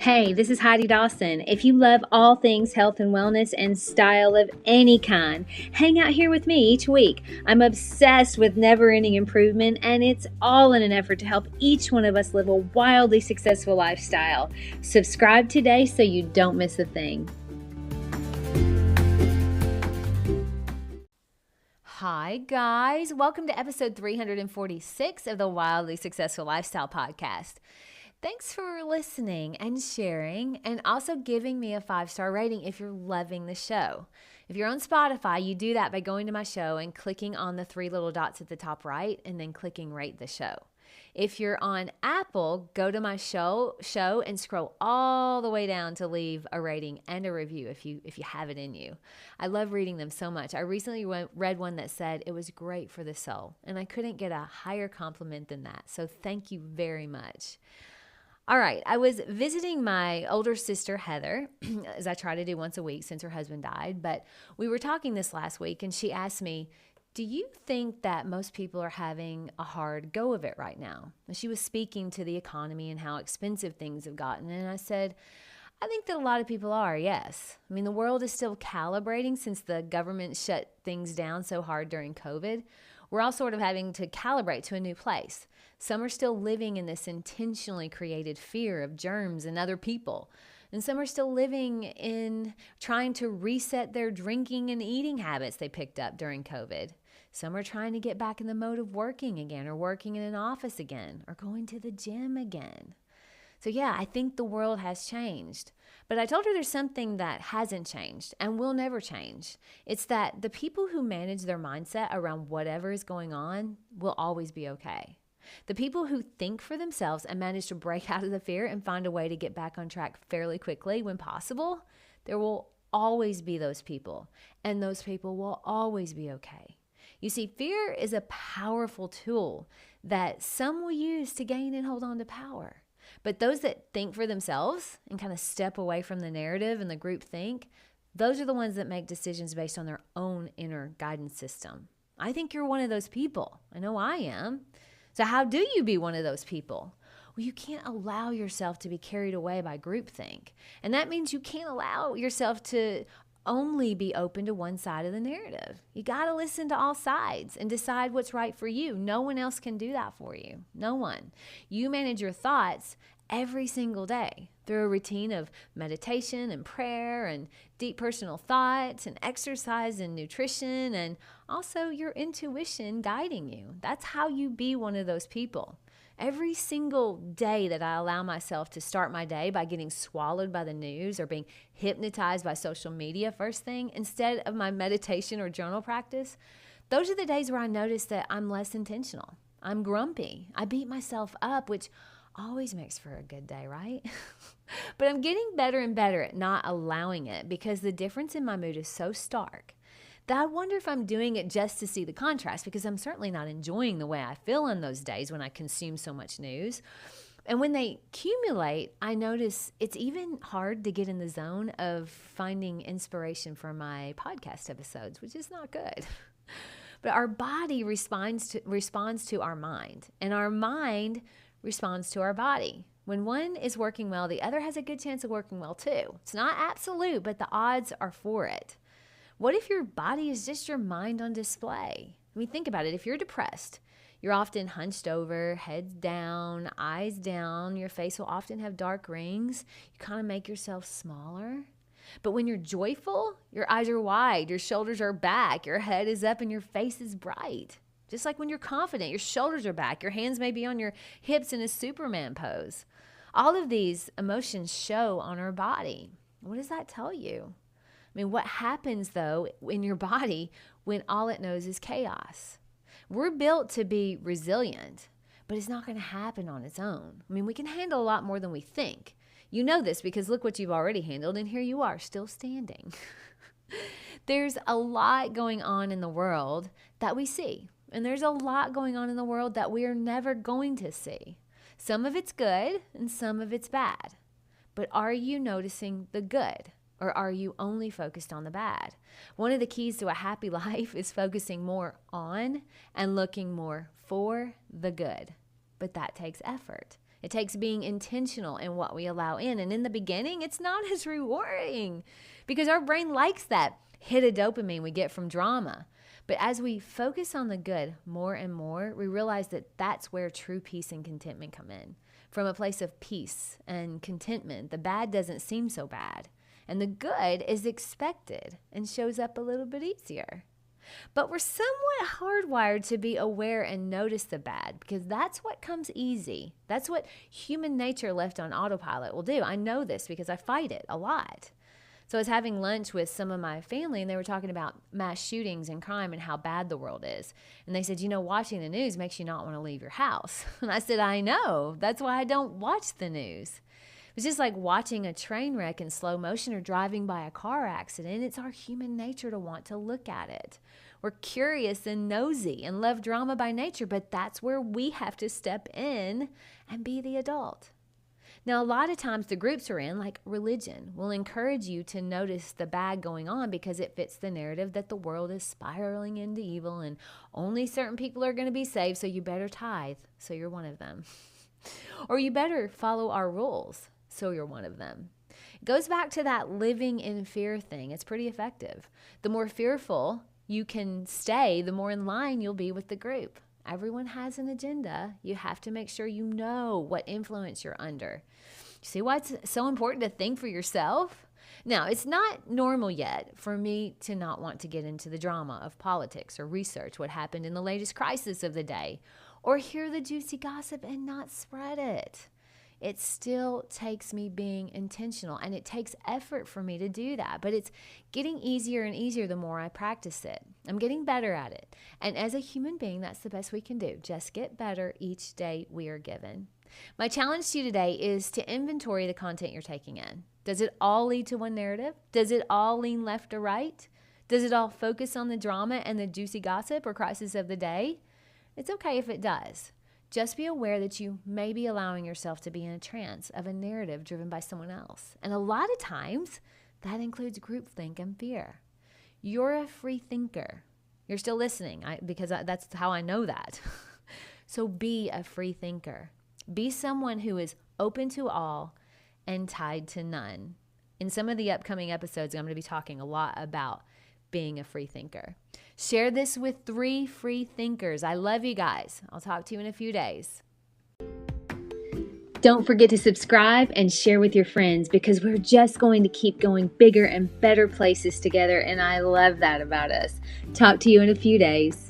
Hey, this is Heidi Dawson. If you love all things health and wellness and style of any kind, hang out here with me each week. I'm obsessed with never-ending improvement, and it's all in an effort to help each one of us live a wildly successful lifestyle. Subscribe today so you don't miss a thing. Hi, guys. Welcome to episode 346 of the Wildly Successful Lifestyle Podcast. Thanks for listening and sharing, and also giving me a 5-star rating if you're loving the show. If you're on Spotify, you do that by going to my show and clicking on the 3 little dots at the top right and then clicking rate the show. If you're on Apple, go to my show and scroll all the way down to leave a rating and a review if you have it in you. I love reading them so much. I recently read one that said it was great for the soul, and I couldn't get a higher compliment than that. So thank you very much. All right, I was visiting my older sister, Heather, as I try to do once a week since her husband died, but we were talking this last week, and she asked me, do you think that most people are having a hard go of it right now? And she was speaking to the economy and how expensive things have gotten, and I said, I think that a lot of people are, yes. I mean, the world is still calibrating since the government shut things down so hard during COVID. We're all sort of having to calibrate to a new place. Some are still living in this intentionally created fear of germs and other people. And some are still living in trying to reset their drinking and eating habits they picked up during COVID. Some are trying to get back in the mode of working again, or working in an office again, or going to the gym again. So yeah, I think the world has changed. But I told her there's something that hasn't changed and will never change. It's that the people who manage their mindset around whatever is going on will always be okay. The people who think for themselves and manage to break out of the fear and find a way to get back on track fairly quickly when possible, there will always be those people, and those people will always be okay. You see, fear is a powerful tool that some will use to gain and hold on to power. But those that think for themselves and kind of step away from the narrative and the group think, those are the ones that make decisions based on their own inner guidance system. I think you're one of those people. I know I am. So how do you be one of those people? Well, you can't allow yourself to be carried away by groupthink. And that means you can't allow yourself to only be open to one side of the narrative. You got to listen to all sides and decide what's right for you. No one else can do that for you. No one. You manage your thoughts every single day through a routine of meditation and prayer and deep personal thoughts and exercise and nutrition, and also your intuition guiding you. That's how you be one of those people. Every single day that I allow myself to start my day by getting swallowed by the news or being hypnotized by social media first thing instead of my meditation or journal practice, those are the days where I notice that I'm less intentional. I'm grumpy. I beat myself up, which always makes for a good day, right? But I'm getting better and better at not allowing it, because the difference in my mood is so stark that I wonder if I'm doing it just to see the contrast, because I'm certainly not enjoying the way I feel on those days when I consume so much news. And when they accumulate, I notice it's even hard to get in the zone of finding inspiration for my podcast episodes, which is not good. But our body responds to our mind, and our mind responds to our body. When one is working well, the other has a good chance of working well too. It's not absolute, but the odds are for it. What if your body is just your mind on display? I mean, think about it. If you're depressed, you're often hunched over, head down, eyes down. Your face will often have dark rings. You kind of make yourself smaller. But when you're joyful, your eyes are wide, your shoulders are back, your head is up, and your face is bright. Just like when you're confident, your shoulders are back, your hands may be on your hips in a Superman pose. All of these emotions show on our body. What does that tell you? I mean, what happens, though, in your body when all it knows is chaos? We're built to be resilient, but it's not going to happen on its own. I mean, we can handle a lot more than we think. You know this because look what you've already handled, and here you are, still standing. There's a lot going on in the world that we see, and there's a lot going on in the world that we are never going to see. Some of it's good, and some of it's bad. But are you noticing the good? Or are you only focused on the bad? One of the keys to a happy life is focusing more on and looking more for the good. But that takes effort. It takes being intentional in what we allow in. And in the beginning, it's not as rewarding because our brain likes that hit of dopamine we get from drama. But as we focus on the good more and more, we realize that that's where true peace and contentment come in. From a place of peace and contentment, the bad doesn't seem so bad. And the good is expected and shows up a little bit easier. But we're somewhat hardwired to be aware and notice the bad because that's what comes easy. That's what human nature left on autopilot will do. I know this because I fight it a lot. So I was having lunch with some of my family and they were talking about mass shootings and crime and how bad the world is. And they said, watching the news makes you not want to leave your house. And I said, I know. That's why I don't watch the news. It's just like watching a train wreck in slow motion or driving by a car accident. It's our human nature to want to look at it. We're curious and nosy and love drama by nature, but that's where we have to step in and be the adult. Now, a lot of times the groups we're in, like religion, will encourage you to notice the bad going on because it fits the narrative that the world is spiraling into evil and only certain people are going to be saved, so you better tithe, so you're one of them. Or you better follow our rules, so you're one of them. It goes back to that living in fear thing. It's pretty effective. The more fearful you can stay, the more in line you'll be with the group. Everyone has an agenda. You have to make sure you know what influence you're under. See why it's so important to think for yourself? Now, it's not normal yet for me to not want to get into the drama of politics or research what happened in the latest crisis of the day or hear the juicy gossip and not spread it. It still takes me being intentional, and it takes effort for me to do that. But it's getting easier and easier the more I practice it. I'm getting better at it. And as a human being, that's the best we can do. Just get better each day we are given. My challenge to you today is to inventory the content you're taking in. Does it all lead to one narrative? Does it all lean left or right? Does it all focus on the drama and the juicy gossip or crisis of the day? It's okay if it does. Just be aware that you may be allowing yourself to be in a trance of a narrative driven by someone else. And a lot of times, that includes groupthink and fear. You're a free thinker. You're still listening because that's how I know that. So be a free thinker. Be someone who is open to all and tied to none. In some of the upcoming episodes, I'm going to be talking a lot about being a free thinker. Share this with 3 free thinkers. I love you guys. I'll talk to you in a few days. Don't forget to subscribe and share with your friends because we're just going to keep going bigger and better places together, and I love that about us. Talk to you in a few days.